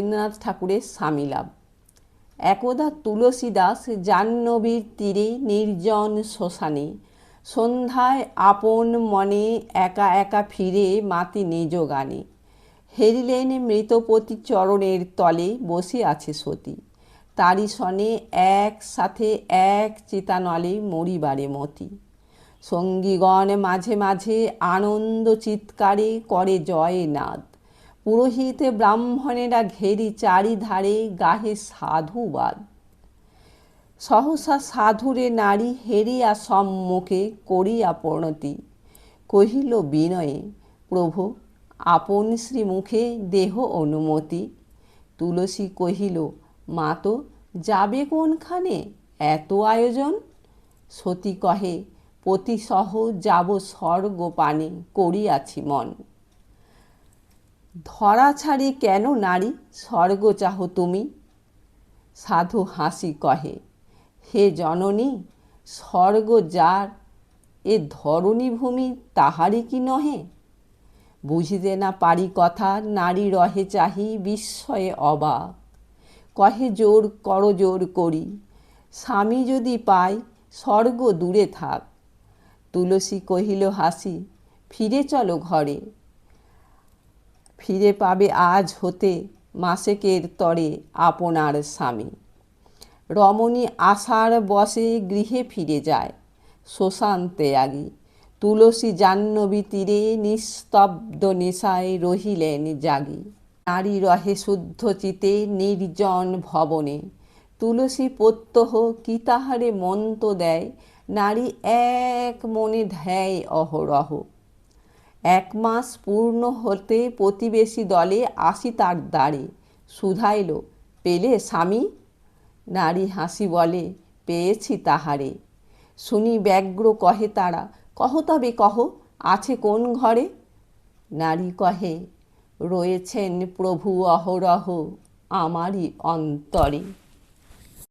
রবীন্দ্রনাথ ঠাকুরের স্বামীলাভ। একদা তুলসীদাস জাহ্নবীর তীরে নির্জন শ্মশানে সন্ধ্যায় আপন মনে একা একা ফিরে মাতি নিজ গানে। হেরিলেন মৃতপতি চরণের তলে বসে আছে সতী, তারি সনে একসাথে এক চিতানলে মরিবারে মতি। সঙ্গীগণ মাঝে মাঝে আনন্দ চিৎকারে করে জয় নাদ, পুরোহিত ব্রাহ্মণেরা ঘেরি চারিধারে গাহে সাধুবাদ। সহসা সাধুরে নারী হেরিয়া সম্মুখে করিয়া প্রণতি, কহিল বিনয়ে প্রভু আপন শ্রীমুখে দেহ অনুমতি। তুলসী কহিল মা তো যাবে কোনখানে এত আয়োজন। সতী কহে পতিসহ যাব স্বর্গপানে করিয়াছি মন। ধরা ছাড়ি কেন নারী স্বর্গ চাহ তুমি। সাধু হাসি কহে হে জননী স্বর্গ যার এ ধরণী ভূমি তাহারই কি নহে। বুঝিতে না পারি কথা নারী রহে চাহি বিস্ময়ে অবাক, কহে জোর করো জোর করি স্বামী যদি পাই স্বর্গ দূরে থাক। তুলসী কহিল হাসি ফিরে চলো ঘরে, ফিরে পাবে আজ হতে মাসেকের তরে আপনার স্বামী। রমণী আশার বসে গৃহে ফিরে যায় শ্মশান ত্যাগী। তুলসী জাহ্নবী তীরে নিস্তব্ধ নেশায় রহিলেন জাগি। নারী রহে শুদ্ধ চিতে নির্জন ভবনে, তুলসী প্রত্যহ কি তাহারে মন্ত্র দেয় নারী এক মনে ধ্যায় অহরহ। 1 মাস পূর্ণ হতে প্রতিবেশী দলে আসি তার দ্বারে, শুধাইল পেলে স্বামী। নারী হাসি বলে পেয়েছি তাহারে। শুনি ব্যগ্র কহে তারা কহ তবে কহ আছে কোন ঘরে। নারী কহে রয়েছেন প্রভু অহরহ আমারই অন্তরে।